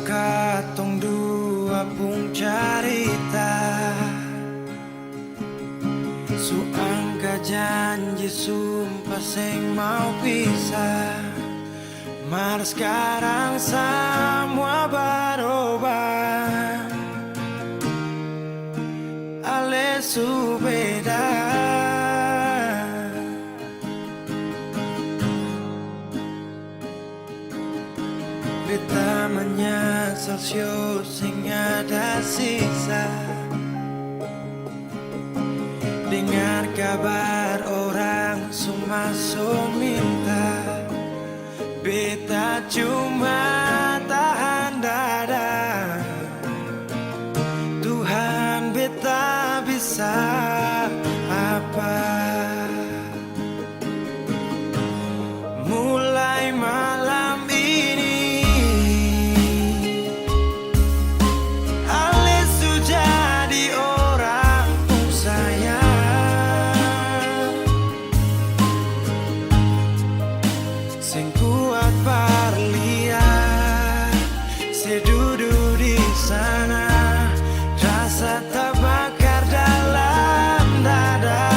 katong dua pung carita, suang ka janji sumpah seng mau pisah. Mar sekarang semua berubah, ale su beda. Beta menyesal sio sing ada sisa. Dengar kabar orang semua minta, beta cuma tahan dada. Tuhan beta bisa apa? Mulai malam ini ale sudah di orang pun sayang, sing kuat parlihat sedudu di sana, rasa terbakar dalam dada.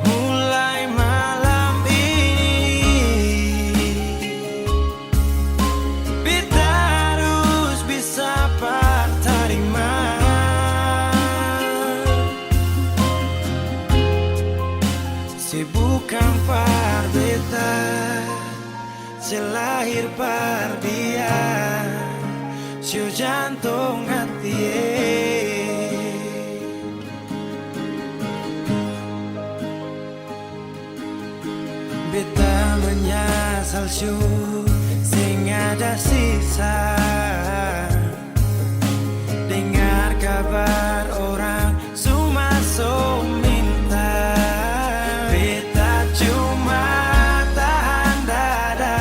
Mulai malam ini beta harus bisa terima. Bukan par beta, selahir par dia, siu jantung hati. Beta menyesal siu sing ada sisa. Dengar kabar orang semua minta, beta cuma tahan dada.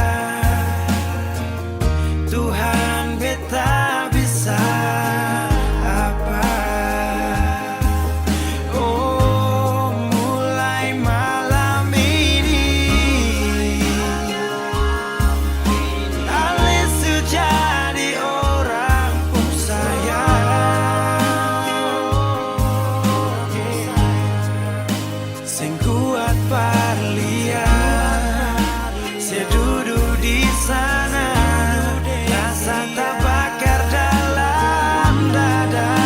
Tuhan beta bisa apa? Oh, mulai malam ini ale sudah di orang pun sayang, sing kuat parlihat sedudu di sana, rasa terbakar dalam dada.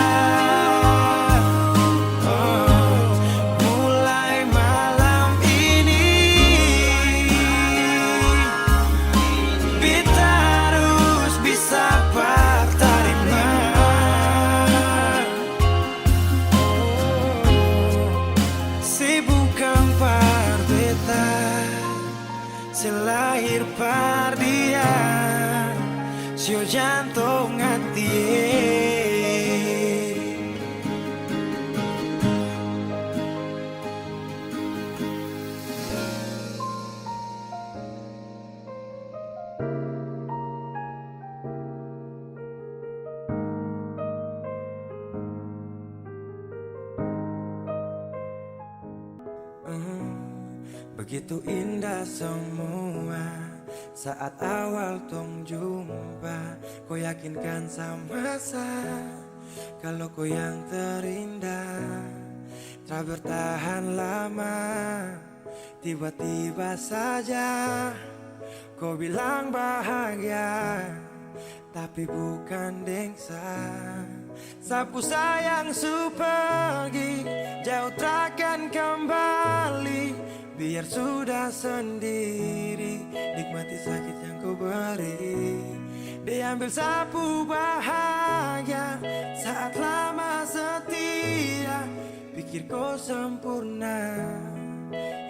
Oh, mulai malam ini beta harus bisa terima. Bukan par beta, selahir par dia, sio jantung hati. Begitu indah semua saat awal tong jumpa. Kau yakinkan sama saya kalau kau yang terindah. Tak bertahan lama, tiba-tiba saja kau bilang bahagia, tapi bukan dengsa. Sapu sayang su pergi, jauh takkan kembali. Biar sudah sendiri, nikmati sakit yang kau beri. Diambil sapu bahagia saat lama setia. Pikir kau sempurna,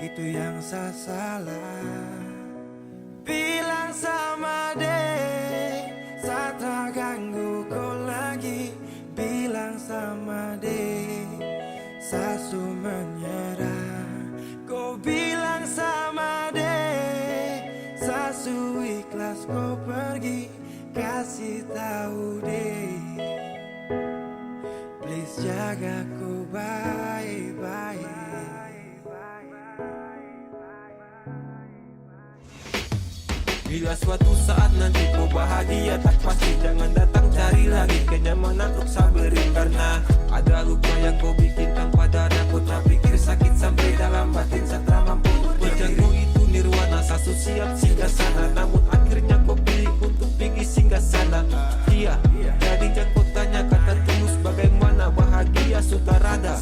itu yang saya salah. Bilang sama dek, saat tak ganggu kau lagi. Bilang sama dek, sasu menyerah. Kau bilang sama dek, sasu ikhlas kau pergi. Kasih tahu dek, please jaga ku baik-baik. Bila suatu saat nanti kau bahagia tak pasti, jangan datang cari lagi kenyamanan untuk sabarin. Karena ada luka yang kau bikin tanpa darah. Kau tak pikir sakit sampai dalam batin saat tak mampu berjanji itu nirwana. Sasu siap singgah sana, namun akhirnya kau pilih untuk pergi singgah sana. Iya, jadi jangan kau tanya kata tulus bagaimana bahagia sutarada.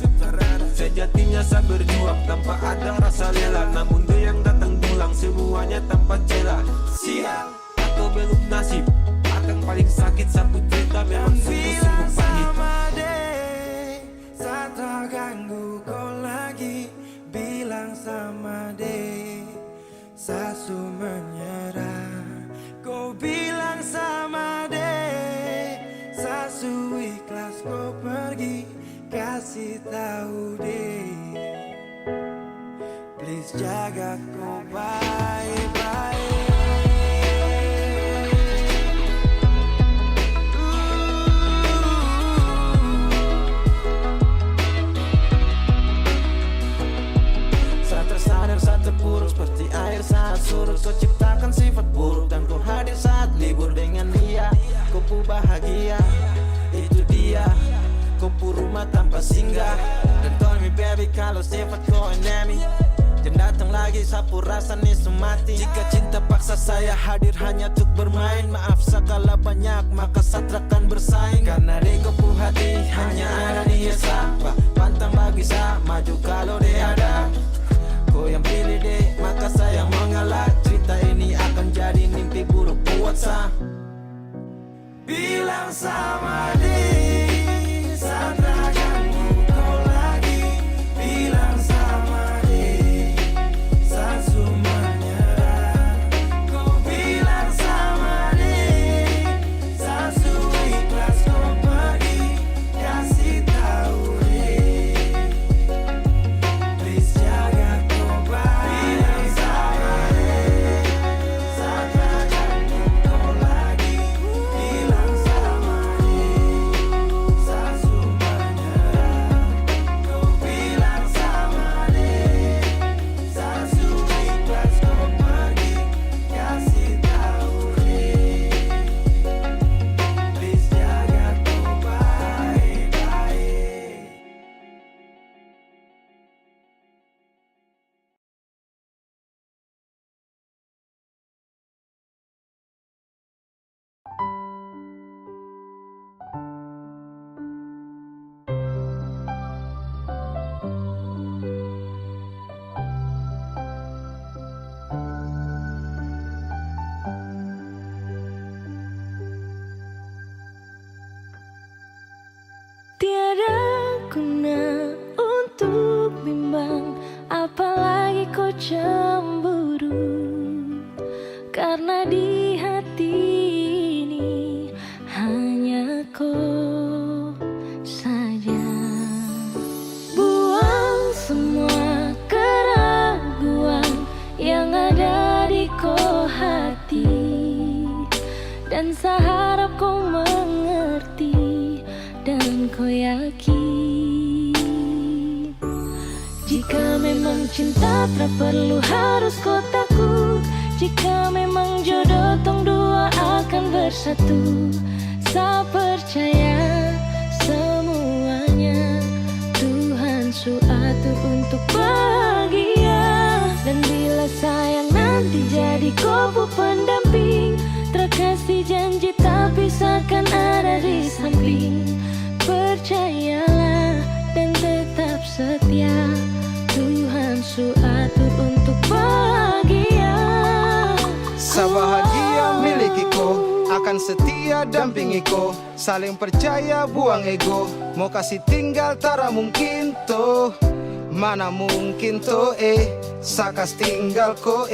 Sejatinya saya berjuang tanpa ada rasa lelah, namun dia yang datang pulang semuanya tanpa celah. Sial atau belum nasib, akan paling sakit satu cerita memang sungguh-sungguh pahit. Saat terganggu kau lagi bilang sama deh, Sasu menyerah. Kau bilang sama deh, Sasu ikhlas kau pergi, kasih tahu deh, please jaga kau baik-baik. Saat tersadar, saat terpuruk seperti air saat surut. Kau ciptakan sifat buruk dan kau hadir saat libur dengan dia. Kau pu bahagia, itu dia. Kau pu rumah tanpa singgah. Dan told me baby kalau sifat kau enemy, jangan datang lagi sapu rasa nih semati. Jika cinta paksa saya hadir hanya untuk bermain, maaf segala banyak maka satrakan bersaing. Karena di kau pu hati hanya ada dia sapa. Pantang bagi saya maju kalau dia ada. Kau yang pilih deh maka saya mengalah. Cerita ini akan jadi mimpi buruk buat saya. Bilang sama dia, saat terganggu kau lagi bilang sama dia, Sasu menyerah. Kau bilang sama dia, Sasu ikhlas kau pergi, kasih tahu deh, please jaga kau baik. Bilang sama dia, saat terganggu kau lagi bilang sama dia, Sasu menyerah. Kau bilang sama dia, Sasu ikhlas kau pergi, kasih tahu deh, please jaga kau baik-baik. Tiada guna untuk bimbang, apalagi kau cemburu. Karena di hati ini hanya kau saja. Buang semua keraguan yang ada di kau hati, dan saya harap kau mengerti dan kau yakin. Jika memang cinta tak perlu harus kau takut. Jika memang jodoh tong dua akan bersatu. Saya percaya semuanya Tuhan su atur untuk bahagia. Dan bila sayang nanti jadi kau pu pendamping, terkasih janji tapi seakan ada di samping. Percayalah dan tetap setia, Tuhan su atur untuk bahagia. Sabahagia miliki ko, akan setia dampingi ko. Saling percaya buang ego, mau kasih tinggal tara mungkin to. Mana mungkin to sakas tinggal ko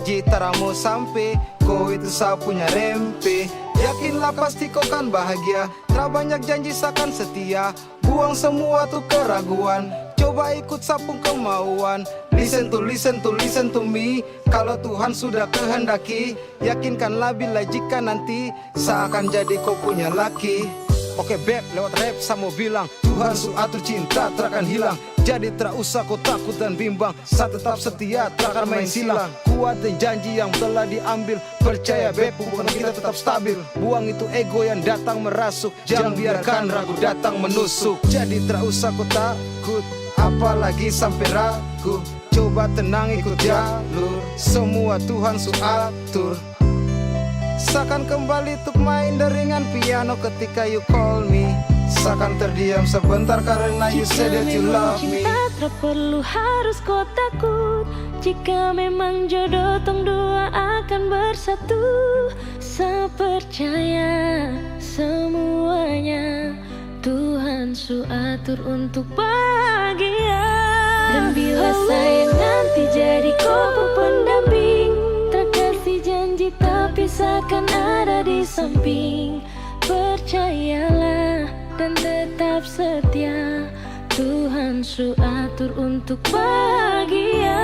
Jitara mau sampai, ko itu saya punya rempe. Yakinlah pasti kau kan bahagia, tak banyak janji sakan setia. Buang semua tuh keraguan, coba ikut sapung kemauan. Listen to me. Kalau Tuhan sudah kehendaki, yakinkanlah bila jika nanti seakan jadi kau punya laki. Oke beb, lewat rap sama bilang Tuhan su atur cinta takkan hilang. Jadi tak usah kau takut dan bimbang, saat tetap setia takkan main silang. Kuat dan janji yang telah diambil, percaya beb hubungan kita tetap stabil. Buang itu ego yang datang merasuk, jangan biarkan ragu datang menusuk. Jadi tak usah kau takut, apalagi sampai ragu. Coba tenang ikut jalur, semua Tuhan su atur. Seakan kembali untuk main deringan piano ketika you call me. Seakan terdiam sebentar karena you said that you love me. Cinta tak perlu harus kau takut. Jika memang jodoh tong dua akan bersatu. Saya percaya semuanya Tuhan su atur untuk bahagia. Dan bila saya nanti jadi kau pendamping, terkasih janji tapi seakan ada di samping. Percayalah dan tetap setia, Tuhan su atur untuk bahagia.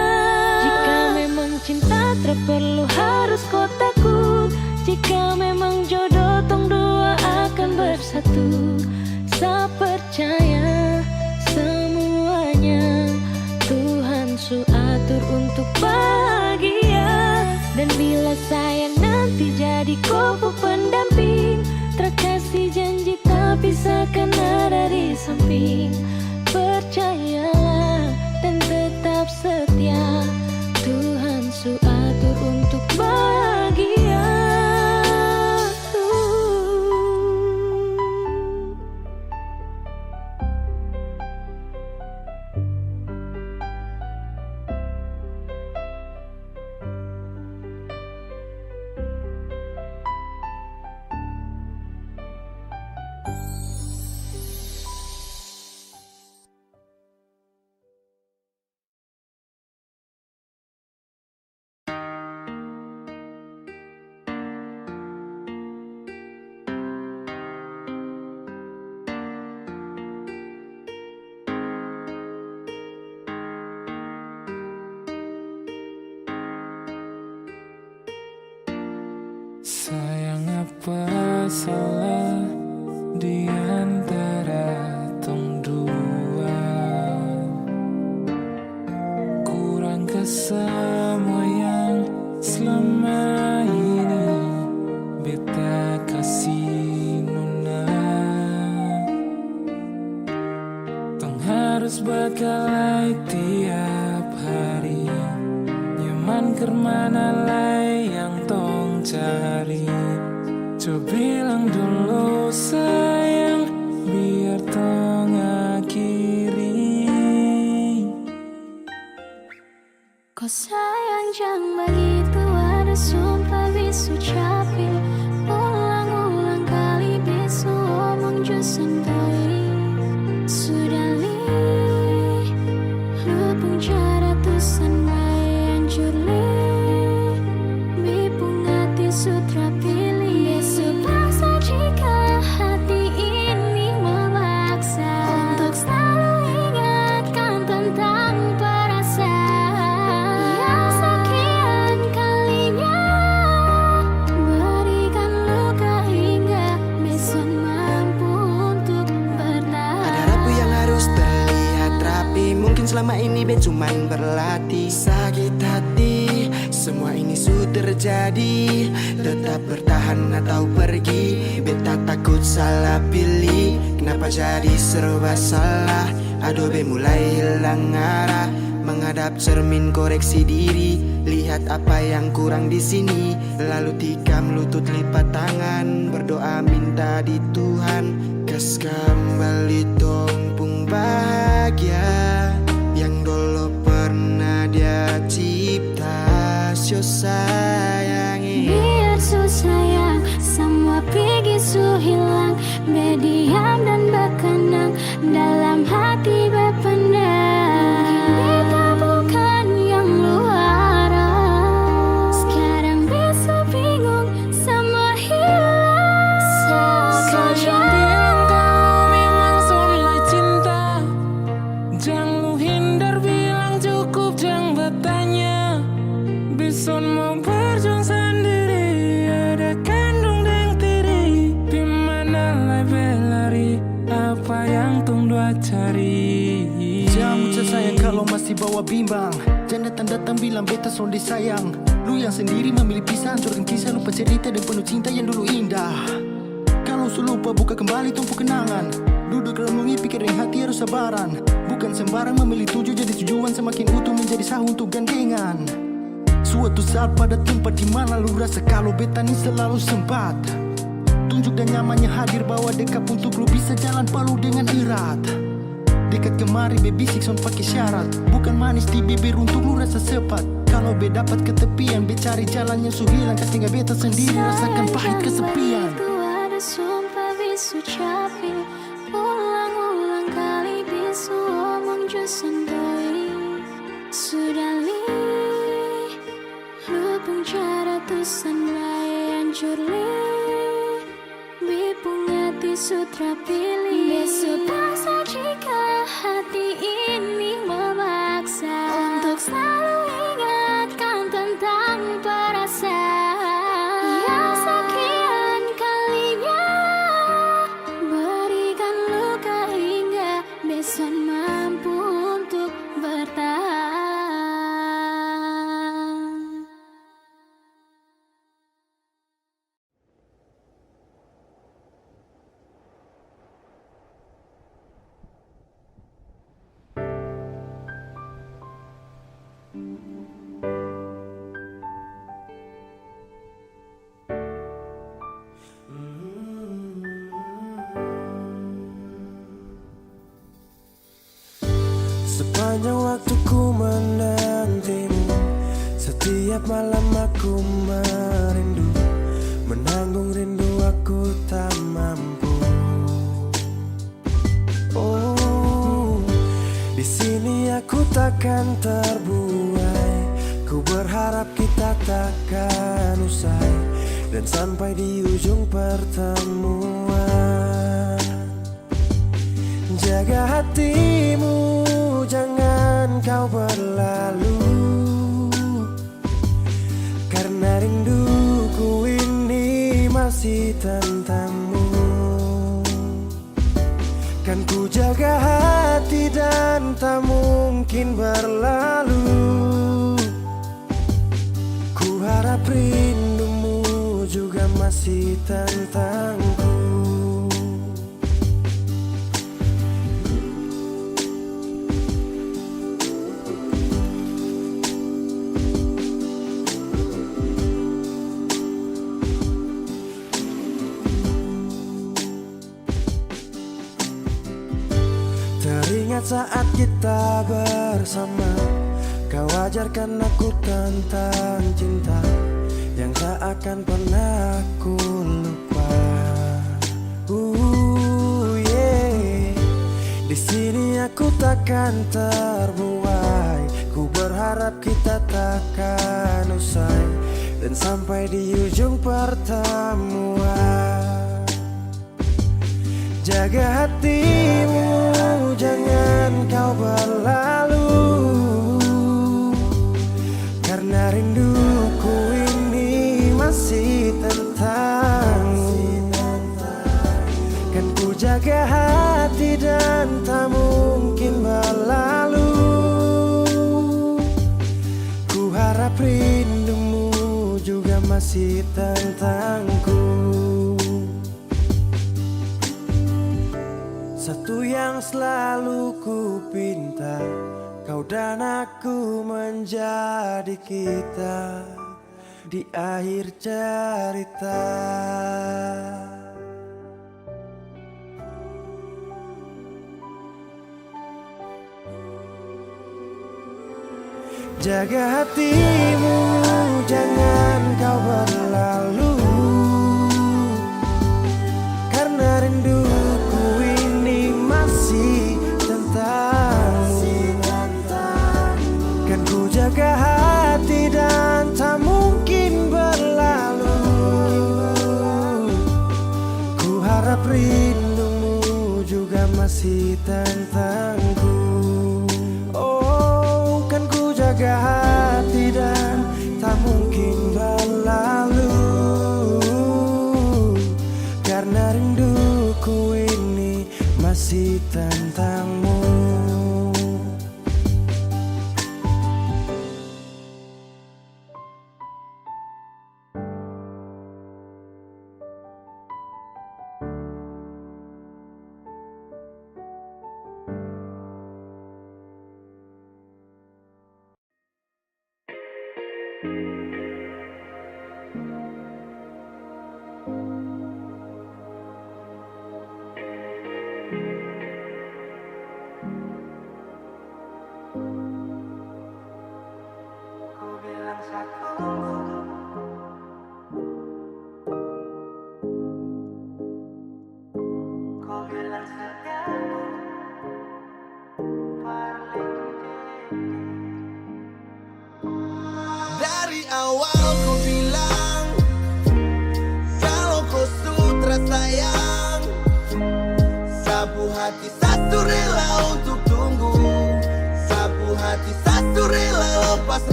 Jika memang cinta tak perlu harus kau takut. Jika memang jodoh tong dua akan bersatu. Saya percaya semuanya Tuhan su atur untuk bahagia. Dan bila sayang nanti jadi kau pendamping, terkasih janji tapi seakan ada di samping. Percayalah dan tetap setia, Tuhan su atur untuk bahagia. Sayang apa salah di antara tong dua? Kurang ke semua yang selama ini beta kasih nona. Tong harus berkelahi tiap hari, nyaman kemana lay yang tong cari. Coba bilang dulu sayang, biar tong akhiri. Kau sayang jangan begitu, ada sumpah bisu capek. Ulang-ulang kali bisu omong jusan doi. Sudah li lupung cara tusan mai hancur li. Bipung hati sutra pilih. Besok paksa jika hati ini memaksa untuk selalu ingatkan tentang perasaan yang sekian kalinya berikan luka hingga besok mampu untuk bertahan. Ada rapi yang harus terlihat rapi, mungkin selama ini bet cuman berlatih. Sakit hati, semua ini sudah terjadi. Tetap bertahan atau pergi, beta takut salah pilih. Kenapa jadi serba salah? Aduh be mulai hilang arah. Menghadap cermin koreksi diri, lihat apa yang kurang di sini. Lalu tikam lutut lipat tangan, berdoa minta di Tuhan. Kas kembali tompung bahagia yang dulu pernah dia cipta. Sio sayangi, Biar su sayang, semua pergi su hilang. Berdiam dan berkenang, dalam hati berpendam. Beta bukan yang luar. Sekarang besok bingung, semua hilang. Sayang bilang kau memang soleh cinta. Jangan lu hindar bilang cukup, jangan bertanya. Besok mau berjuang sendiri, ada kandung dan tiri. Di mana lah bela bawa bimbang. Jangan datang-datang bilang beta sonde sayang. Lu yang sendiri memilih pisah, hancurkan kisah, lupa cerita dan penuh cinta yang dulu indah. Kalau su lupa buka kembali tumpu kenangan. Duduk renungi pikirin hati harus sabaran. Bukan sembarang memilih tujuh jadi tujuan, semakin utuh menjadi sah untuk gandengan. Suatu saat pada tempat di mana lu rasa kalau beta ni selalu sempat. Tunjuk dan nyamannya hadir bawa dekat untuk lu bisa jalan palu dengan erat. Dekat kemari baby six on pakai syarat. Bukan manis di bibir untuk lu rasa sepat. Kalau be dapat ketepian, be cari jalan yang su hilang. Kas tinggal beta sendiri rasakan pahit kesepian. Itu ada sumpah bisu capi. Ulang-ulang kali bisu omong jusandoi. Sudah li lupung cara tusan raya hancur li. Bipung hati sutra pilih. Besok paksa jika hati ini memaksa untuk selalu ingatkan tentang perasaan yang sekian kalinya berikan luka hingga besan mampu untuk bertahan. Sepanjang waktu ku menantimu, setiap malam aku merindu, menanggung rindu aku tak mampu. Oh, di sini aku takkan terbuai. Ku berharap kita takkan usai dan sampai di ujung pertemuan. Jaga hatimu, jangan kau berlalu, karena rinduku ini masih tentangmu. Kan ku jaga hati dan tak mungkin berlalu. Ku harap rindumu juga masih tentangku. Teringat saat kita bersama, kau ajarkan aku tentang cinta yang tak akan pernah aku lupa. Yeah. Di sini aku takkan terbuai. Ku berharap kita takkan usai dan sampai di ujung pertemuan. Jaga hatimu, jangan kau berlalu, karena rinduku ini masih tentangmu. Kan ku jaga hati dan tak mungkin berlalu. Ku harap rindumu juga masih tentangku. Satu yang selalu ku pinta, kau dan aku menjadi kita di akhir cerita. Jaga hatimu, jangan kau berlalu, karena rinduku ini masih tentangmu. Kan ku jaga hati dan tak mungkin berlalu. Ku harap rindumu juga masih tentangku. Oh, kan ku jaga hati dan tak mungkin berlalu.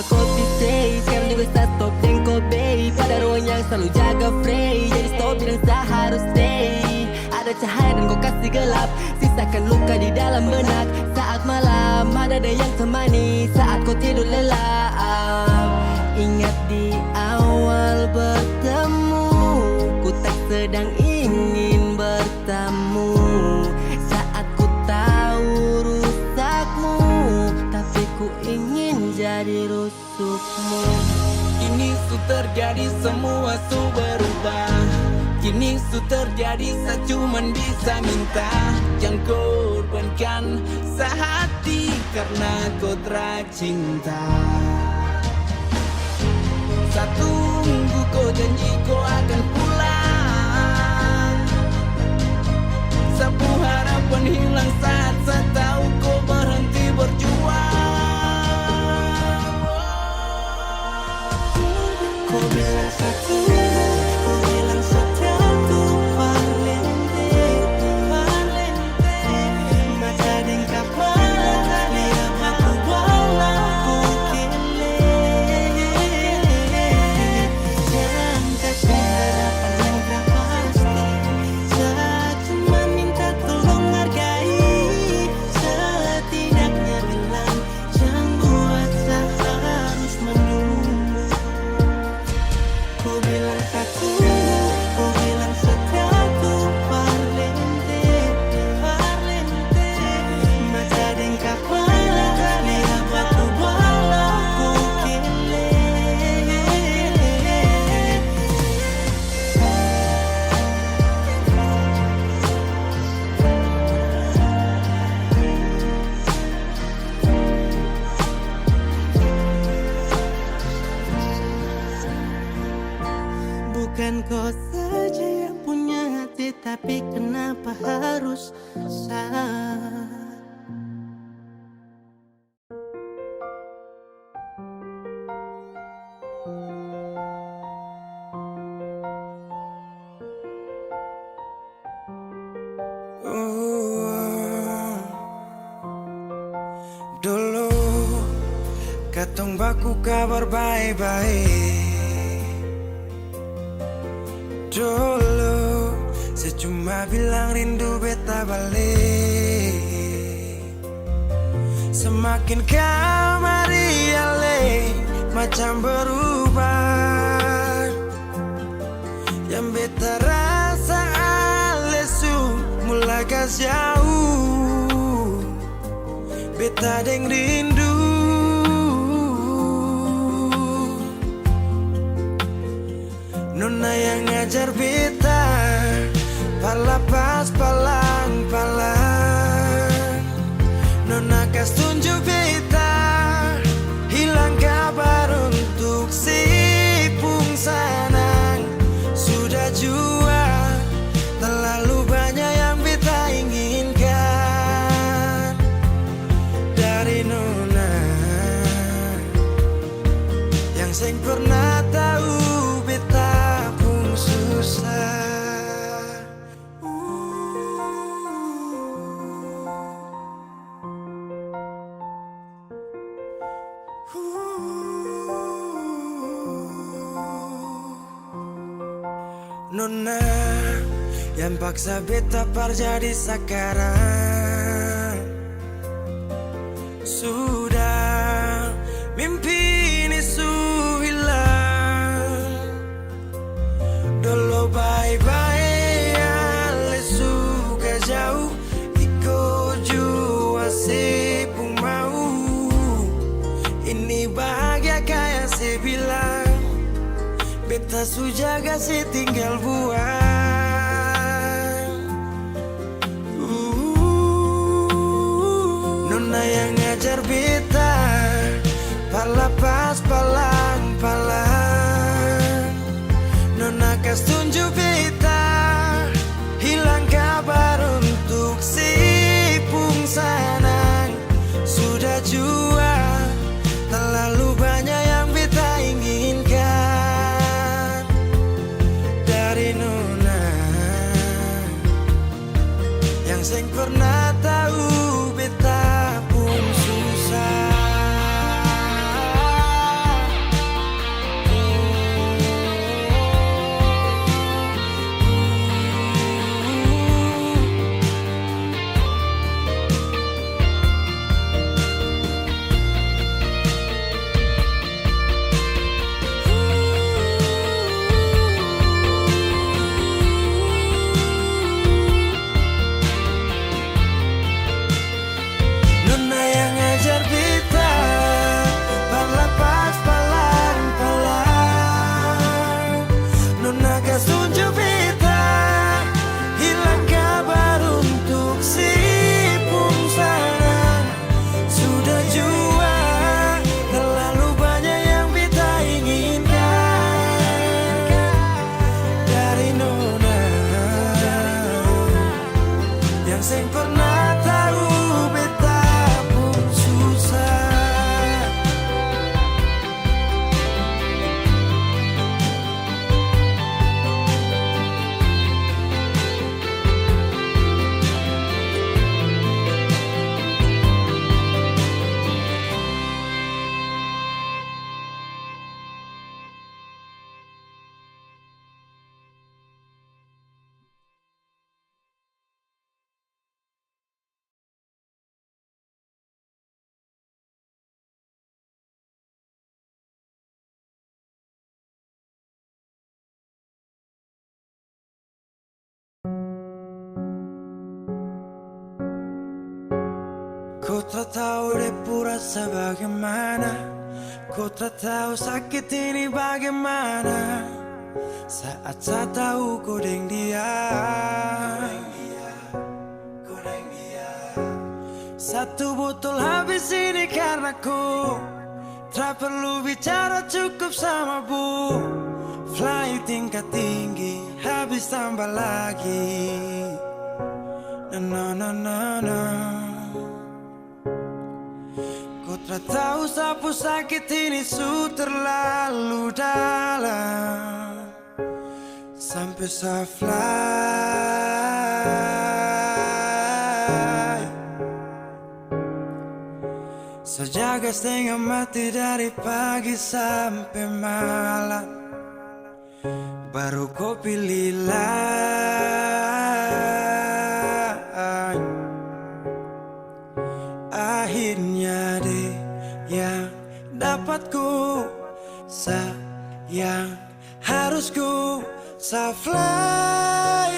kau say. Sekarang juga start stop jengko babe. Pada ruang yang selalu jaga frame. Jadi stop bilang tak harus stay. Ada cahaya dan kau kasih gelap. Sisakan luka di dalam benak. Saat malam ada yang temani. Saat kau tidur lelap. Ingat di awal bertemu, ku tak sedang ingin bertamu. Saat ku tahu rusakmu, tapi ku ingin jadi rusukmu. Kini su terjadi semua su berubah. Kini su terjadi saya cuman bisa minta. Jangan korbankan sehati karena kau tercinta. Saya tunggu kau janji kau akan pulang. Sapu harapan hilang saat saya tahu kau berhenti berjuang. Kau bilang satu, kau bilang satu, parlente, parlente. Mata dan kepala, lihat aku bola, ku kele. Jangan kasih harapan yang tak pasti. Saya cuma minta tolong hargai. Setidaknya bilang, jangan buat saya harus menunggu. Kau bilang satu, kau bilang satu, parlente, parlente. Mata dan kepala, lihat aku bola, ku kele. Bukan kau saja yang punya hati, tapi kenapa harus saya? Dulu katong baku kabar baik-baik. Dulu saya cuma bilang rindu beta balik. Semakin kamari ale macam berubah. Yang beta rasa alesu mulai gas jauh. Beta deng rindu. Nona yang ngajar beta palapas palang-palang. Nona kas tunjuk beta hilang kabar untuk si pungsanang. Sudah jua terlalu banyak yang beta inginkan dari Nona yang seng pernah tahu beta pun susah. Nona yang paksa beta jadi sekarang. Sudah mimpi ini su hilang. Dulu bye-bye ale suka jauh. Iko jua si pun mau. Ini bahagia kayak si bilang. Beta su jaga si tinggal buang. Nona yang ngajar beta palapas palang-palang. Nona kas tunjuk beta hilang kabar untuk si pungsanang. Sudah jua terlalu banyak yang beta inginkan dari Nona yang seng pernah tahu beta pun susah. tak tahu deh rasa bagaimana, ku tak tahu sakit ini bagaimana. Saat saya tahu ku deng dia, satu botol habis ini karena ku tak perlu bicara cukup sama bu. Fly tingkat tinggi habis tambah lagi. Na na na na. Ku tak tahu sapu sakit ini su terlalu dalam, sampai saya fly. Sejaga setengah mati dari pagi sampai malam, baru kau pilih lain. Akhirnya deh yang dapat ku sayang, harus ku fly.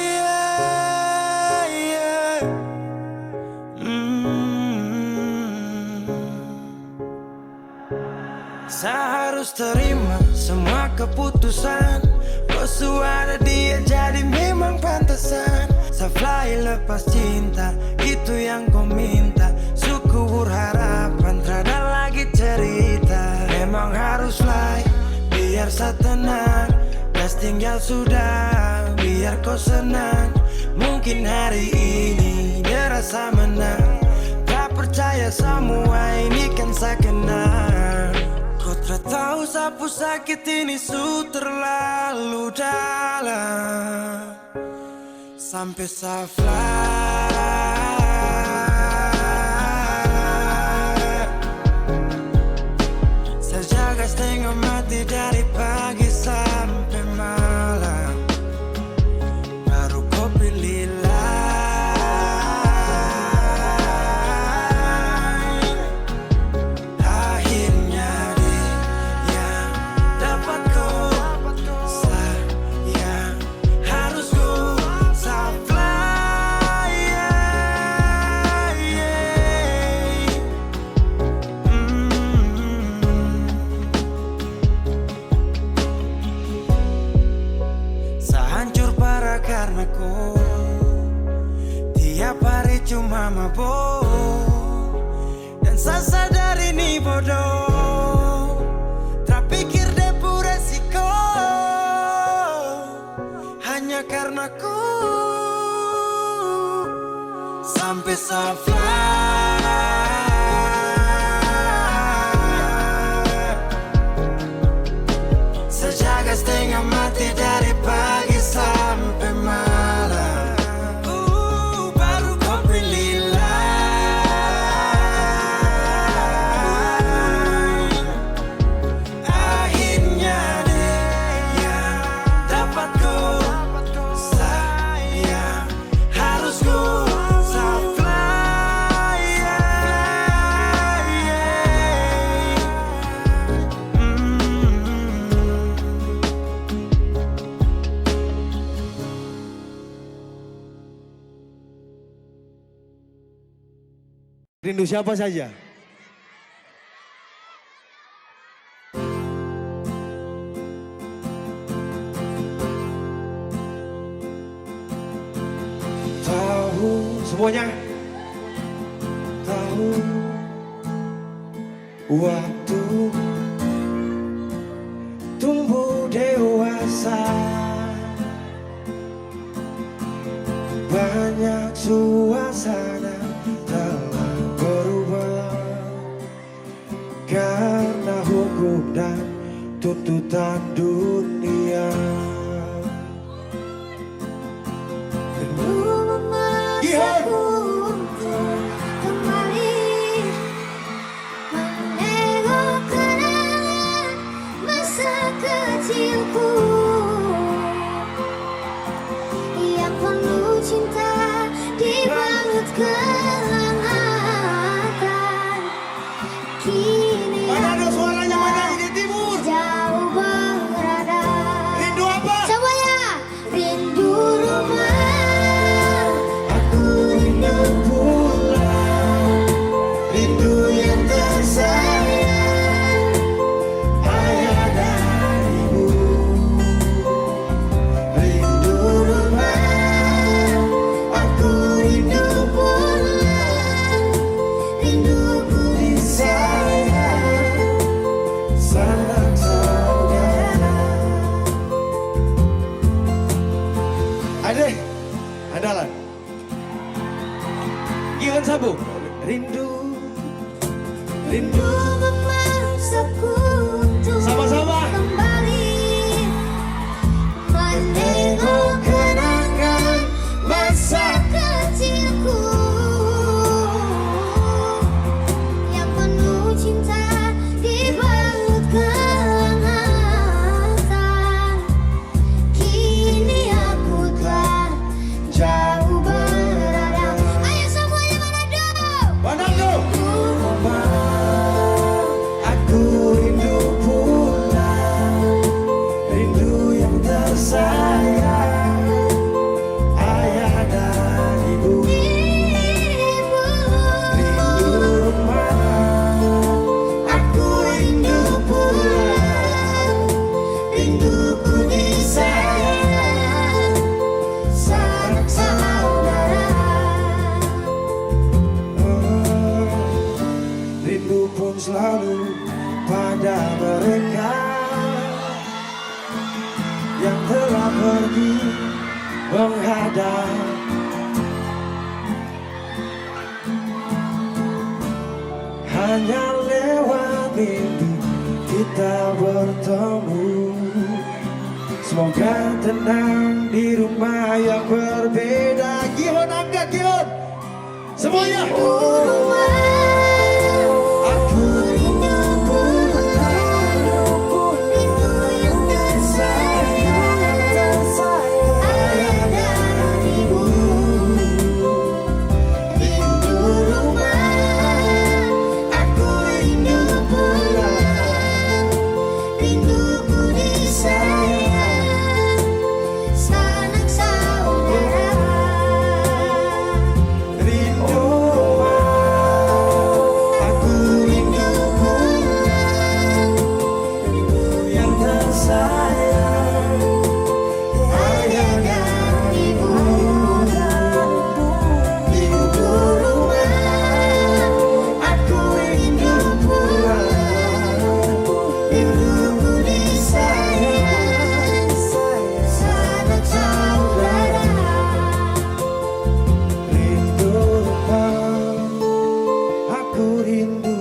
Saya harus terima semua keputusan, kau ada dia jadi memang pantasan. Saya fly lepas cinta, itu yang kau minta. Suku berharapan, terada lagi cerita. Memang harus fly, biar saya tenang. Gas tinggal sudah, biar kau senang. Mungkin hari ini dia rasa menang. Tak percaya semua ini kan saya kenal. Kau tak tahu sapu sakit ini su terlalu dalam, sampai saya fly. Saya jaga setengah mati dari pagi sampai malam, baru kau pilih lain. Akhirnya dia yang dapat kau sayang, harus kau fly. Sehancur parah karena kau tiap hari cuma mabuk, dan saya sadar ini bodoh. Tak pikir depu resiko hanya karena ku sampai saya fly. Sejaga setengah mati dari pagi sampai malam, baru kau pilih lain. Akhirnya dia yang dapat kau sayang, harus kau fly. Rindu siapa saja? Tahu Semuanya? tahu waktu tumbuh dewasa, banyak suasana telah berubah karena hukum dan tuntutan dunia. Memaksaku untuk kembali menengok kenangan masa kecilku yang penuh cinta dibalut kehangatan. Kini Mana ada suaranya mana di timur? jauh berada. Rindu apa? Semuanya rindu rumah, aku rindu Pulang menghadap. Hanya lewat mimpi kita bertemu. Semoga tenang di rumah yang berbeda. Gion angkat Gion. Semuanya. Aku rindu pulang, rindu yang tersayang, ayah dan ibu. Rindu rumah, aku rindu pulang, rinduku disayang, sanak saudara. Rindu aku rindu pulang, rindu yang tersayang, ayah dan ibu. Rindu rumah, aku rindu pulang, rinduku disayang, sanak saudara. Rindu rumah, aku rindu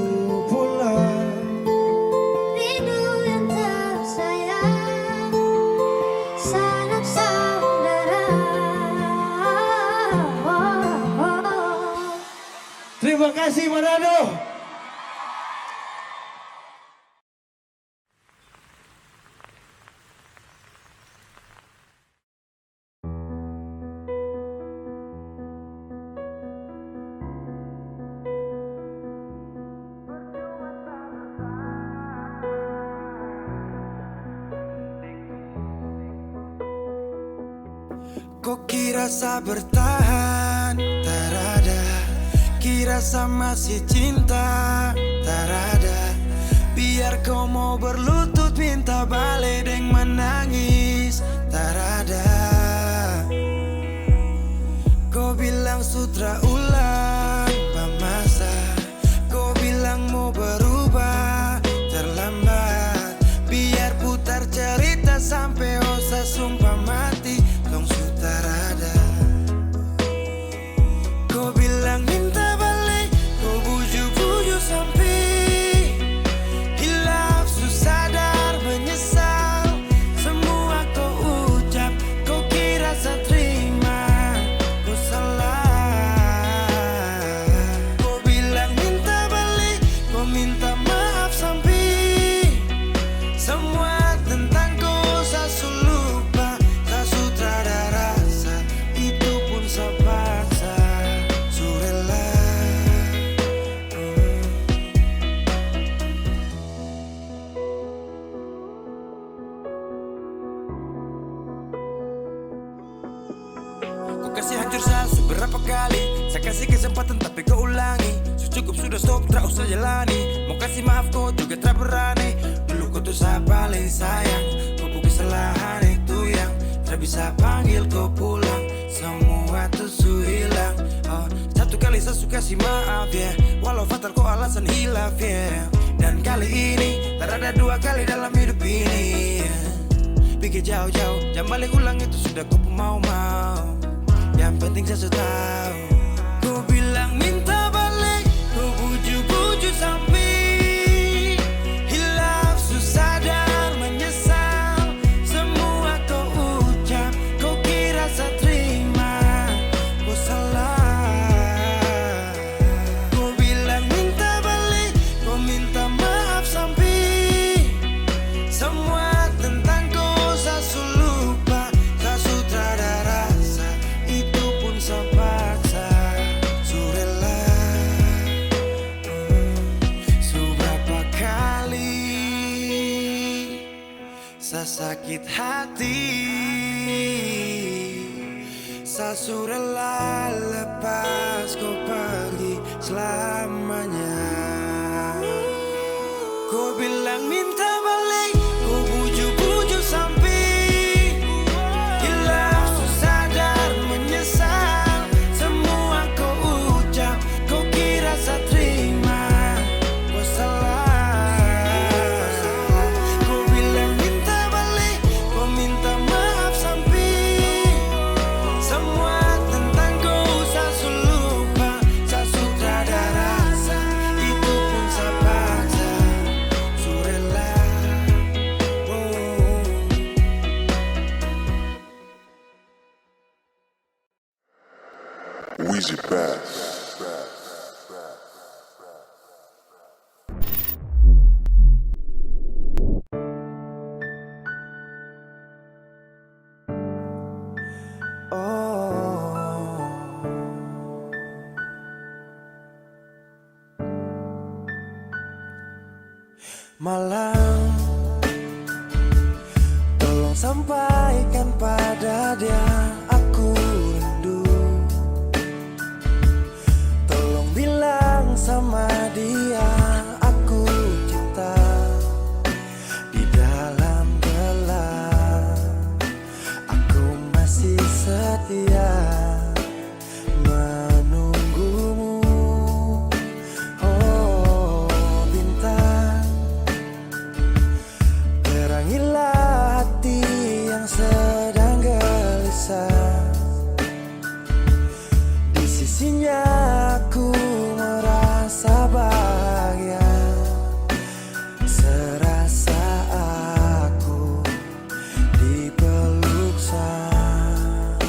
pulang, rindu yang tersayang, sanak saudara. Terima kasih Manado. Kok kira sa bertahan, tarada. Kira sa masih cinta, tarada. Biar kau mau berlutut minta balik deng menangis, tarada. Kau bilang sutra ulang pamasa. Kau bilang mau berubah, terlambat. Biar putar cerita sampai osa sumpah mati. Kong sutarada. Kau bilang minta balik, kau buju-buju sampai hilaf sadar menyesal. Semua kau ucap, kau kira saya terima, kau salah. Kau bilang minta balik, kau minta maaf sampai semua tentang kau saya lupa. Tak sutradara rasa, itu pun saya paksa. Surela Kau kasih hancur saya seberapa kali. Saya kasih kesempatan tapi kau ulangi. Cukup sudah stop, tak usah jalani. Mau kasih maaf kau juga tak berani. Dulu kau tuh saya paling sayang. Kau bukan kesalahan itu yang tak bisa panggil kau pulang. Semua tuh su hilang. Satu kali saya suka kasih maaf ya, walau fatal kau alasan hilaf ya. Dan kali ini tak ada dua kali dalam hidup ini ya. Pikir jauh-jauh, jangan balik ulang itu sudah kau pun mau-mau. Yang penting saya sudah tahu. Kau bilang minta balik, kau buju-buju sampai hilaf sadar menyesal. Semua kau ucap, kau kira saya terima, kau salah. Kau bilang minta balik, kau minta maaf sampai semua tentang kau saya lupa. Tak sutradara rasa, itu pun saya paksa. Surela seberapa kali saya sakit hati. Saya surela lepas kau pergi selamanya. Kau bilang minta balik, kau buju-buju sampai hilaf sadar menyesal. Semua kau ucap, kau kira saya terima, kau salah. Kau bilang minta balik, kau minta maaf sampai Easy Bass. Malam, tolong sampaikan pada dia aku rindu. Tolong bilang sama dia aku cinta. Di dalam gelap aku masih setia menunggumu. Oh bintang, terangilah hati yang sedang gelisah. Di sisinya aku merasa bahagia, serasa aku dipeluk sang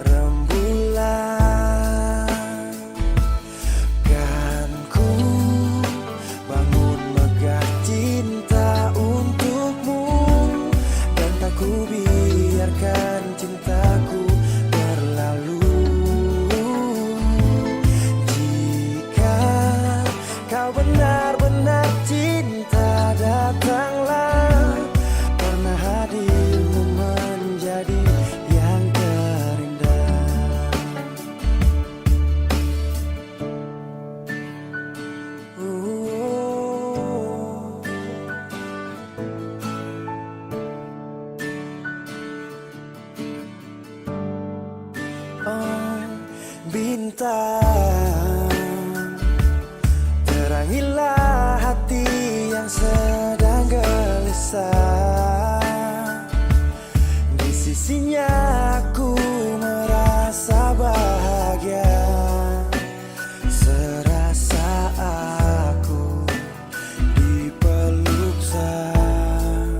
rembulan. Kan ku bangun megah cinta untukmu, dan tak ku biarkan cintaku berlalu. Jika kau benar-benar cinta, datanglah, karena hadirmu menjadi yang terindah. Oh, bintang, terangilah hati yang sedang gelisah. Di sisinya aku merasa bahagia, serasa aku dipeluk sang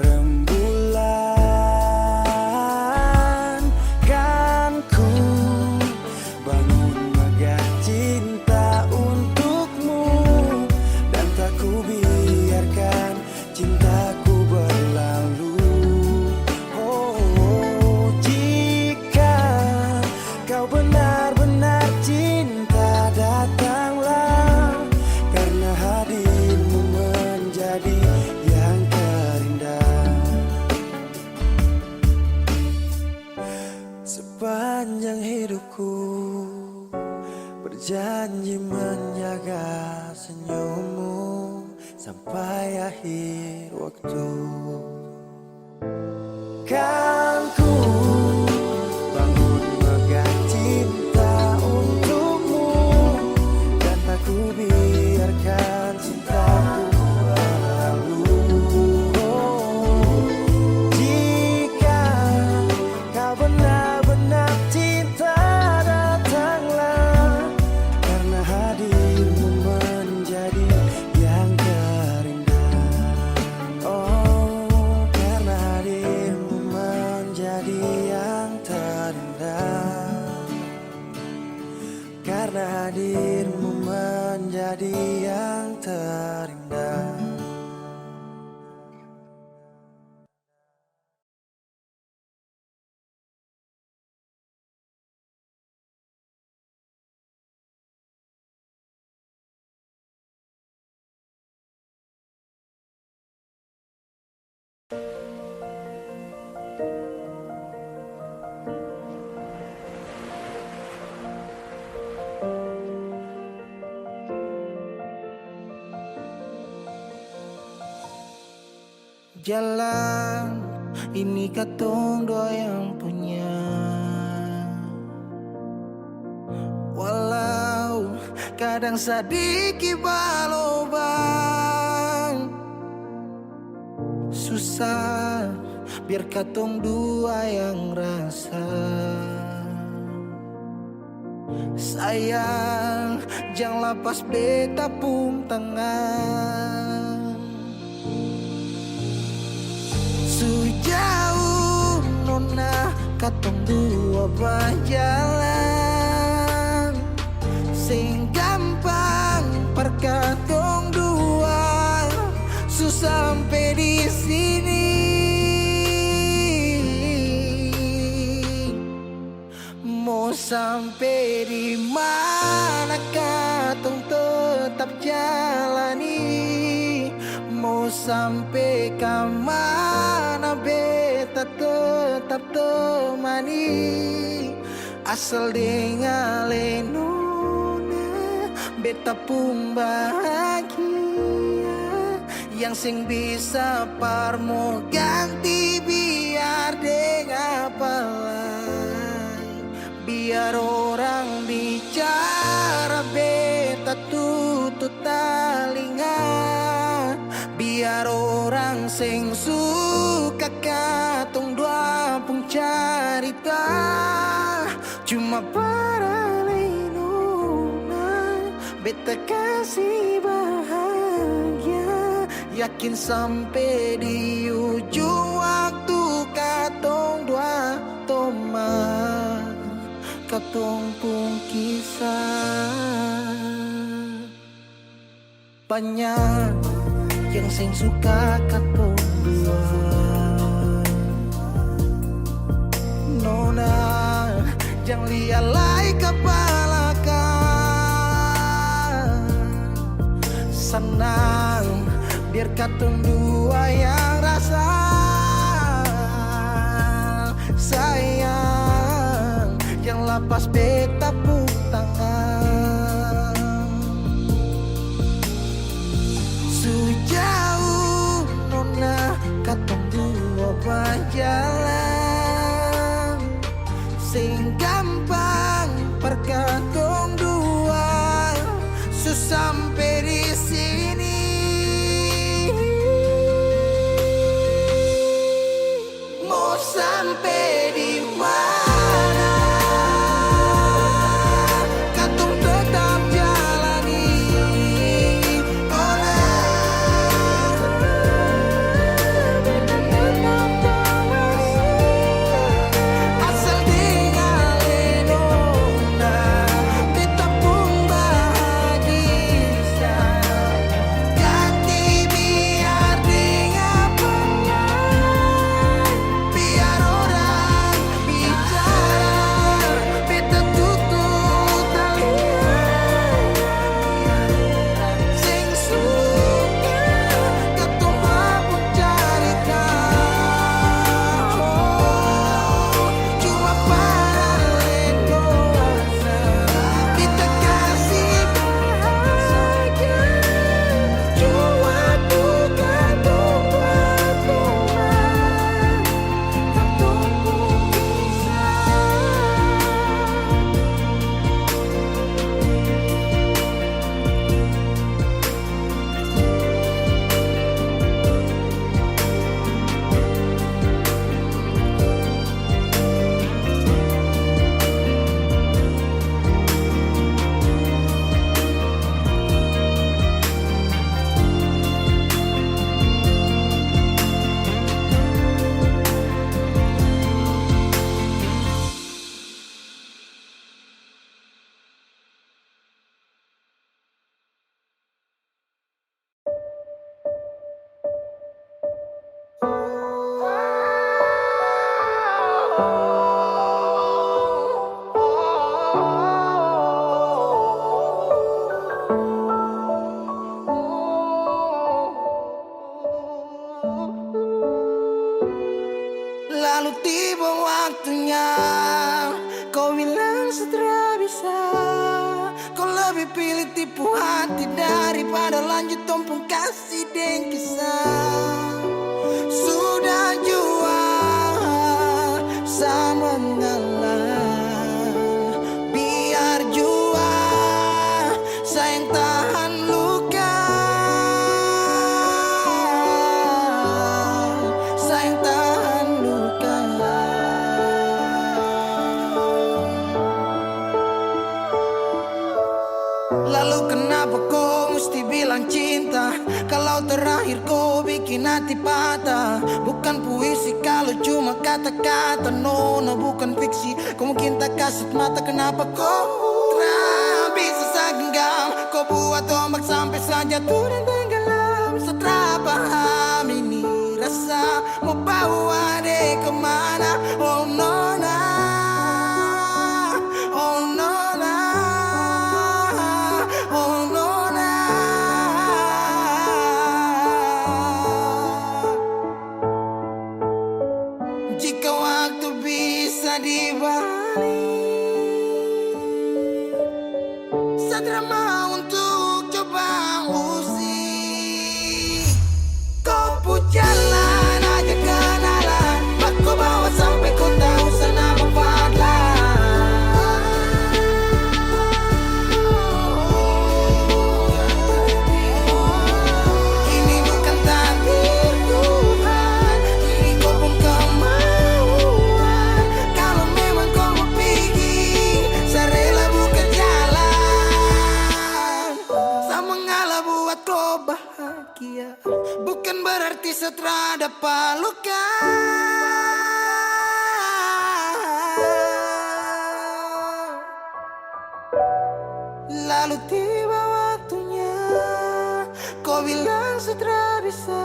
rembulan. Kan ku bangun megah cinta untukmu, dan tak ku biarkan cintaku berlalu. Oh, jika kau benar-benar cinta, datanglah, karena hadirmu menjadi yang terindah. Sepanjang hidupku berjanji menjaga senyummu sampai akhir waktu. Kan ku bangun megah cinta untukmu, dan tak ku biarkan cintaku berlalu. Oh, jika kau benar-benar cinta, datanglah, karena hadirmu menjadi yang terindah. Oh, karena hadirmu menjadi yang terindah. Karena hadirmu menjadi yang terindah. Jalan ini katong dua yang punya, walau kadang sedikit balobang. Susah biar katong dua yang rasa. Sayang, jangan lepas beta pun tangan. Sejauh nona katong dua berjalan sing gampang perkatong dua susah sampai di sini. Mau sampai di mana katong tetap jalani, mau sampai ke mana beta tetap temani. Asal dengar nona beta pun bahagia, yang sing bisa parmo ganti biar dengan apa lain. Biar orang bicara beta tutup telinga, biar orang sing suka katong dua pun cerita cuma para nona beta kasih bahagia, yakin sampai di ujung waktu katong dua teman, katong pun kisah. Banyak yang sing suka katong dua, nona jangan lialai kepala kan. Senang biar katong dua yang rasa sayang, yang lapas beta pun tangan. Sejauh nona katong dua berjalan sing gampang perkatong dua susah sampai di sini. Mau sampai di mana katong tetap jalani. Asal dengar nona beta pun bahagia, ganti biar dengan pengen, biar orang bicara beta tutup telinga. Sing suka katong pun cerita cuma para dosa beta kasih bahagia, cuma bukan buat teman, katong pun kisah. Lalu tiba waktunya kau bilang setelah bisa, kau lebih pilih tipu hati daripada lanjut tompong kasih dan kisah. Sudah jua sama mengalah, biar jua sayang tahan luka, sayang tahan luka. Lalu kenapa kau mesti bilang cinta, kalau terakhir kau bikin hati patah. Bukan puisi kalau cuma kata-kata. No, bukan fiksi. Kau mungkin tak kasat mata, kenapa kau bisa segenggam. Kau buat ombak sampai saja turun tenggelam. Setelah paham ini rasa, mau bawa deh kemana. Oh nona, oh nona, oh nona. Jika waktu bisa dibalik, Satria mau untuk coba usik. Kau pun jalan aja kenalan, aku bawa sampai kau tahu sana Fadlan. Ini bukan takdir Tuhan, ini kau pun kemauan. Kalau memang kau mau pergi, saya rela buka jalan. Saya mengalah buat kau bahagia, bukan berarti setelah dapat luka. Lalu tiba waktunya, kau bilang setelah bisa.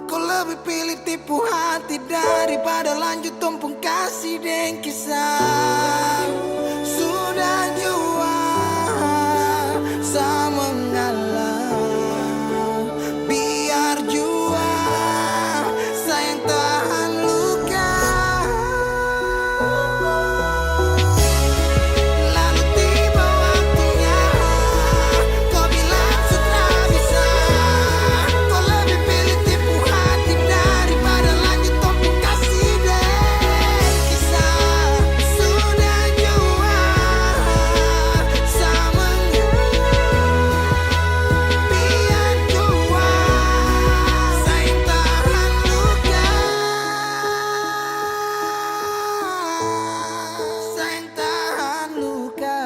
Kau lebih pilih tipu hati daripada lanjut tumpung kasih dan kisah. Sudah jua saya mengalah, biar jua saya yang tahan luka. Lalu tiba waktunya, kau bilang sudah bisa. Kau lebih pilih tipu hati daripada lanjut tumpung kasih dan kisah. Sudah jua saya mengalah, biar jua saya yang tahan luka. Saya yang tahan luka.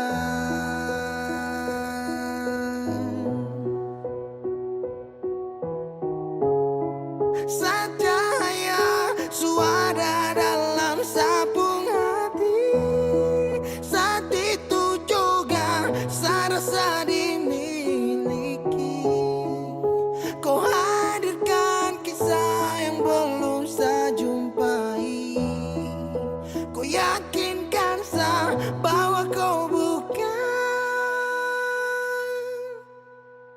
Cahaya suara dalam sabung hati. Saat itu juga saya rasa dimiliki. Kau hadirkan kisah yang belum saya jumpai. Kau yakinkan saya bahwa kau bukan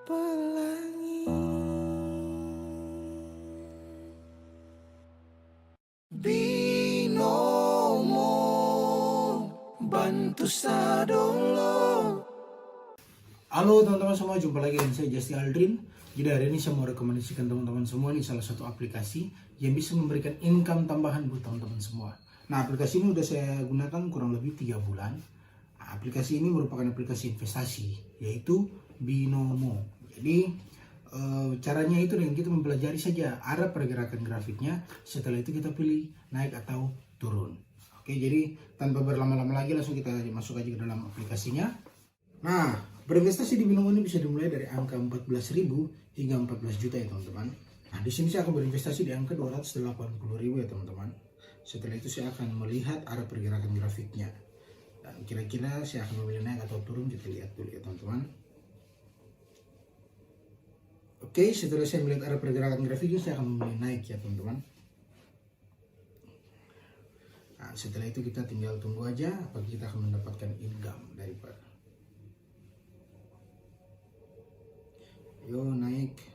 pelangi. Binomo bantu saya dulu. Halo teman-teman semua, jumpa lagi dengan saya Justy Aldrin. Jadi hari ini saya mau rekomendasikan teman-teman semua nih salah satu aplikasi yang bisa memberikan income tambahan buat teman-teman semua. Nah, aplikasi ini udah saya gunakan kurang lebih 3 bulan. Nah, aplikasi ini merupakan aplikasi investasi, yaitu Binomo. Jadi caranya itu dengan kita mempelajari saja arah pergerakan grafiknya. Setelah itu kita pilih naik atau turun. Oke, jadi tanpa berlama-lama lagi langsung kita masuk aja ke dalam aplikasinya. Nah, berinvestasi di Binomo ini bisa dimulai dari angka 14.000 hingga 14 juta ya teman-teman. Nah, di sini saya akan berinvestasi di angka 280.000 ya teman-teman. Setelah itu saya akan melihat arah pergerakan grafiknya. Dan kira-kira saya akan memilih naik atau turun, kita lihat dulu ya teman-teman. Oke, setelah saya melihat arah pergerakan grafiknya, saya akan memilih naik ya teman-teman. Nah, setelah itu kita tinggal tunggu aja apakah kita akan mendapatkan income daripada. Yo, naik.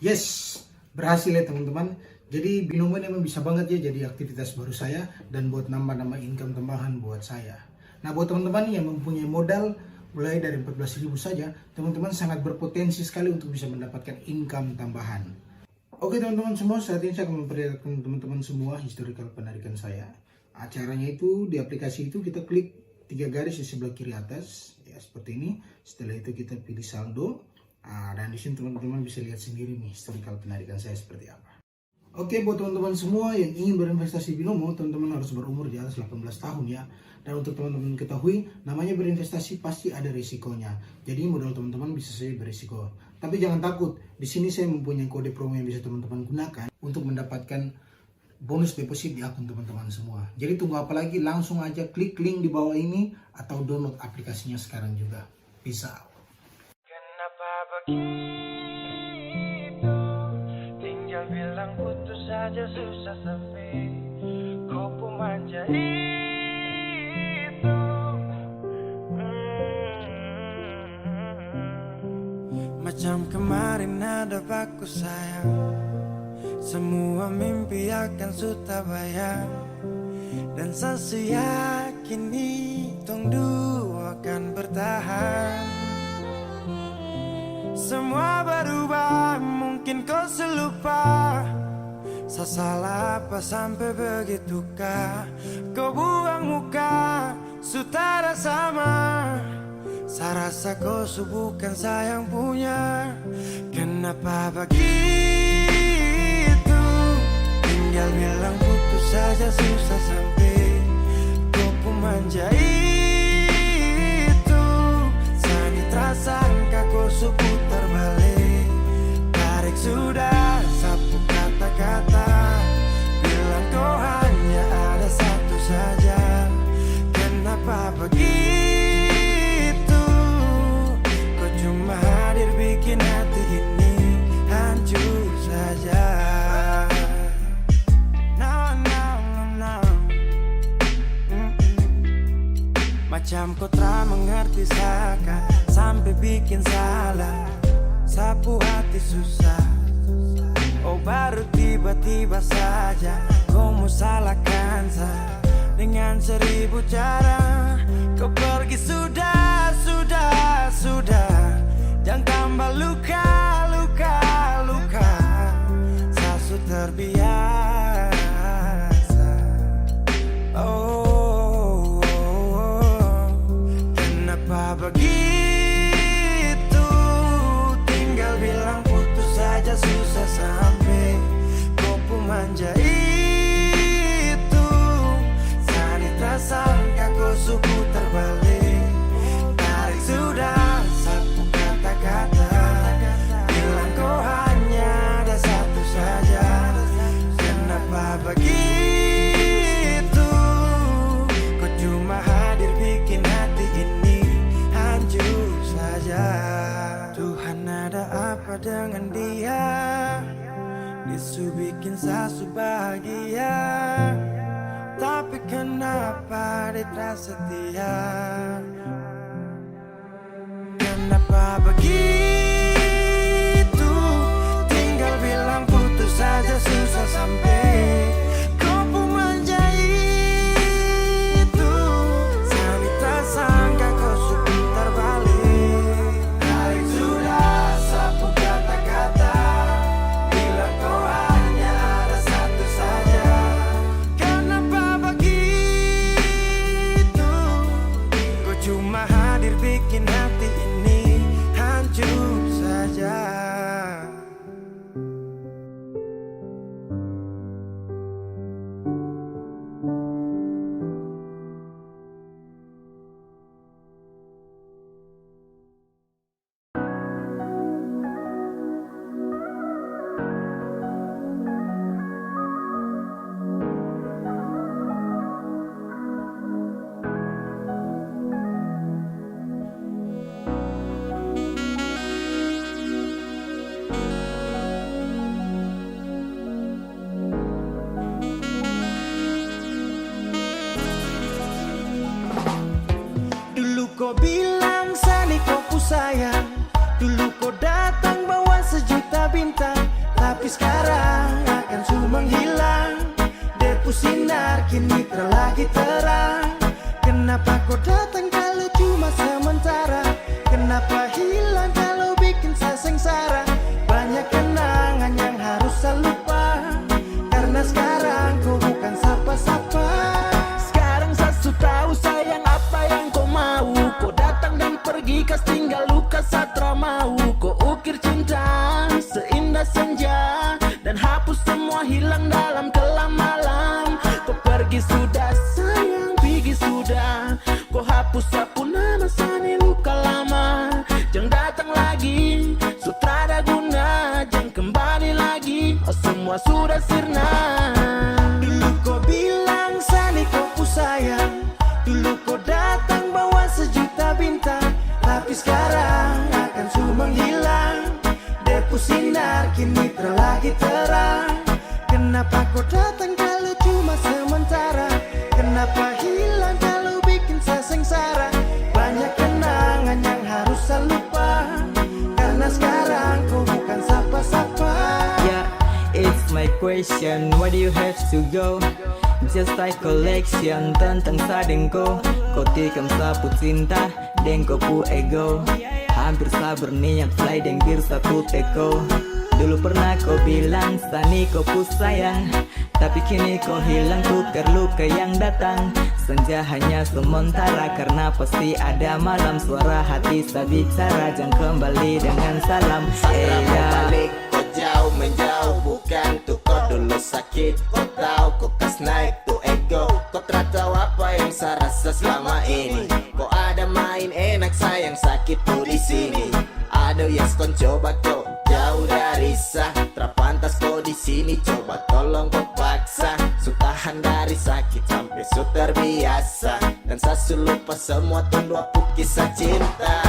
Yes, berhasil ya teman-teman. Jadi Binomo ini memang bisa banget ya jadi aktivitas baru saya dan buat nambah-nambah income tambahan buat saya. Nah, buat teman-teman yang mempunyai modal mulai dari 14.000 saja, teman-teman sangat berpotensi sekali untuk bisa mendapatkan income tambahan. Oke teman-teman semua, saat ini saya akan memperlihatkan teman-teman semua historical penarikan saya. Acaranya itu di aplikasi itu kita klik 3 garis di sebelah kiri atas, ya seperti ini. Setelah itu kita pilih saldo. Dan di sini teman-teman bisa lihat sendiri nih historical penarikan saya seperti apa. Oke, buat teman-teman semua yang ingin berinvestasi binomo, teman-teman harus berumur di atas 18 tahun ya. Dan untuk teman-teman ketahui, namanya berinvestasi pasti ada risikonya. Jadi modal teman-teman bisa saja berisiko. Tapi jangan takut, di sini saya mempunyai kode promo yang bisa teman-teman gunakan untuk mendapatkan bonus deposit di akun teman-teman semua. Jadi tunggu apa lagi? Langsung aja klik link di bawah ini atau download aplikasinya sekarang juga. Bisa. Kenapa begitu? Tinggal bilang putus saja susah sampai kau pun manja itu. Macam kemarin ada baku sayang, semua mimpi akan sudah bayang. Dan saya yakin tong dua akan bertahan. Semua berubah, mungkin kau selupa. Saya salah apa sampai begitukah? Kau buang muka, sutara sama. Saya rasa kau bukan sayang punya. Kenapa begitu? Tinggal bilang putus saja susah sampai kau pun manja itu. Sani terasangka kau putar balik. Tarik sudah sapu kata-kata, bilang kau hanya ada satu saja. Kenapa begitu? Kau cuma hadir bikin hati ini hancur saja. Macam kau tak mengerti saka sampai bikin salah, sapu hati susah. Oh baru tiba-tiba saja kau mau salahkan saya dengan 1000 cara. Kau pergi sudah. Jangan tambah luka. Saya sudah terbiasa. Oh, kenapa begitu? Tinggal bilang putus saja susah sampai kau pun manja itu. Sani tersangka kau putar balik. Tarik sudah sapu kata-kata, bilang kau hanya ada satu saja. Kenapa begitu? Kau cuma hadir bikin hati ini hancur saja. Tuhan ada apa dengan dia? Disu bikin sasu bahagia, tapi kenapa dia tak setia? Kenapa begitu? Tinggal bilang putus saja susah sampai kau pun manja itu. Sani tersangka kau putar balik. Tarik sudah sapu kata-kata, bilang kau hanya ada satu saja. Kenapa begitu? Kau cuma hadir bikin hati ini hancur lagi. Sutrada guna, jangan kembali lagi. Oh, semua sudah sirna. Dulu kau bilang Sani kau ku sayang. Dulu kau datang bawa sejuta bintang. Tapi sekarang akan semua menghilang. Depu sinar kini terlagi terang. Kenapa kau datang kalau cuma sementara? Kenapa hilang kalau bikin saya sengsara? Banyak kenangan yang harus saya lupa. Karena sekarang kau bukan sapa-sapa. Yeah, it's my question. Why do you have to go? Just like collection tentang sadengko. Kau tikam sapu cinta dan kau pu ego. Hampir sabar niat fly dan bir satu teko. Dulu pernah kau bilang Sani kau ku sayang. Tapi kini kau hilang tukar luka yang datang. Senja hanya sementara karena pasti ada malam. Suara hati saya bicara, jangan kembali dengan salam. Balik, kau jauh menjauh, bukan tuh kau dulu sakit. Kau tahu kau kas naik tuh ego. Kau tak tahu apa yang saya rasa selama ini. Kau ada main enak sayang sakit tuh di sini. Aduh yes kau coba kau jauh dari sah. Terpantas kau di sini coba tolong kau paksa. Sutahan dari sakit sampai su terbiasa. Dan saya lupa semua tuh 20 kisah cinta.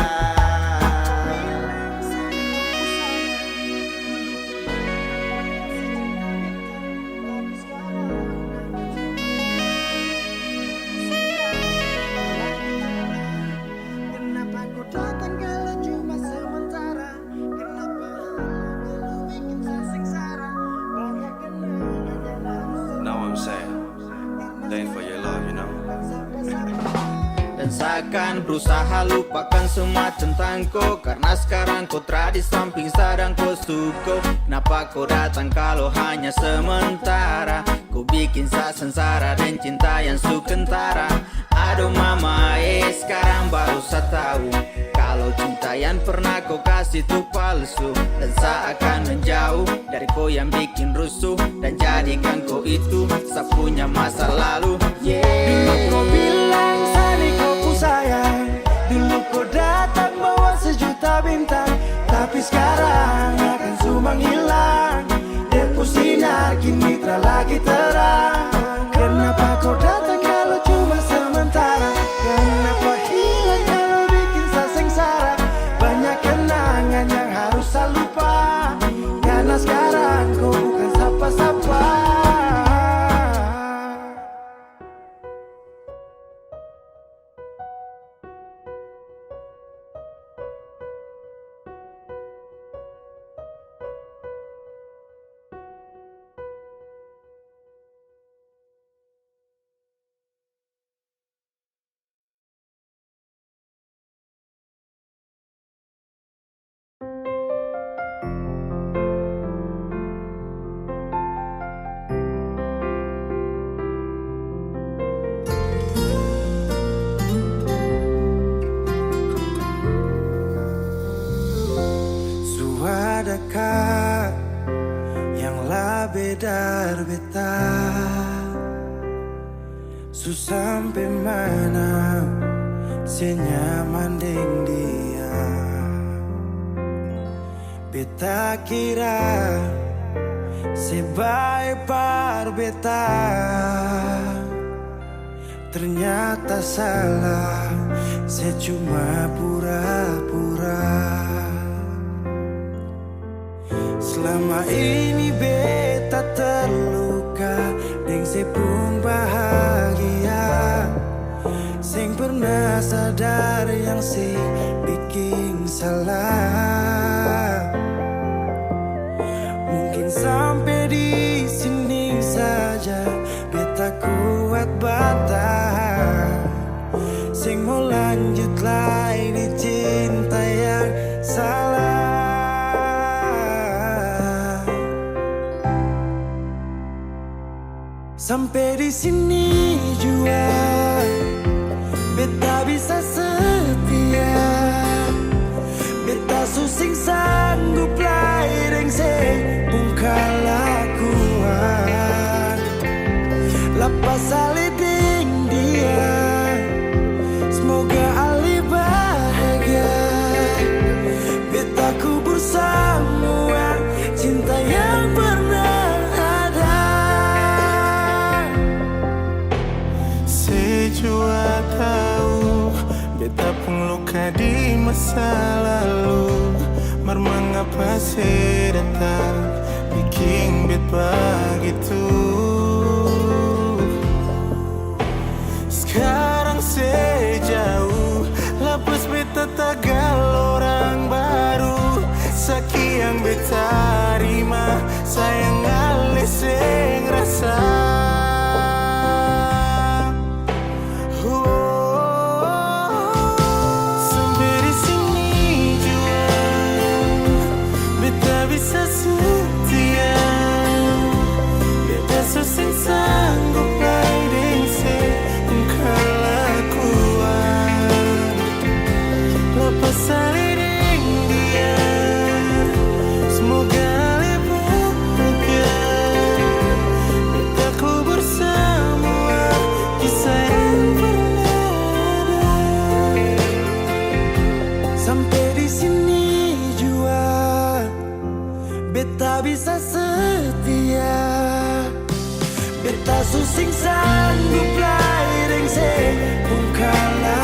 Dan saya akan berusaha lupakan semua tentang kau. Karena sekarang kau terada di samping sadang kau suko. Kenapa kau datang kalau hanya sementara? Kau bikin saya sengsara dan cinta yang sukentara. Aduh mama sekarang baru saya tahu kalau cinta yang pernah kau kasih itu palsu. Dan saya akan menjauh dari kau yang bikin rusuh. Dan jadikan kau itu saya punya masa lalu. Dulu kau bilang Sani kau ku sayang. Dulu kau datang bawa sejuta bintang. Tapi sekarang akan semua hilang. Depu sinar kini terlagi terang. Kenapa kau datang kalau cuma sementara? Kenapa hilang kalau bikin saya sengsara? Banyak kenangan yang harus saya lupa. Karena sekarang kau bukan sapa-sapa. Adakah yang lebih dari beta? Sampai mana senyaman deng dia? Beta kira sebaik par beta, ternyata salah, saya cuma pura-pura. Selama ini beta terluka deng sepung bahagia. Sing pernah sadar yang si bikin salah. Mungkin sampai di sini saja beta kuat bertahan. Sing mau lanjut lagi di cinta yang salah. Sampai di sini juga beta bisa setia. Beta susing sanggup lai deng sepung kalakuan. Lepas ali deng dia, semoga ali bahagia. Beta masa lalu mar mengapa sih datang bikin bet begitu. Sekarang sejauh lapus beta tagal orang baru. Sekian beta terima sayang alis yang rasa. Sampai di sini jua beta bisa setia. Beta susah sanggup lain kelakuan. Lepas saliding dia, semoga lebih bahagia. Beta kubur semua kisah yang pernah ada. Sampai di sini jua beta bisa setia. Beta susing sanggup lain sing pun kalah.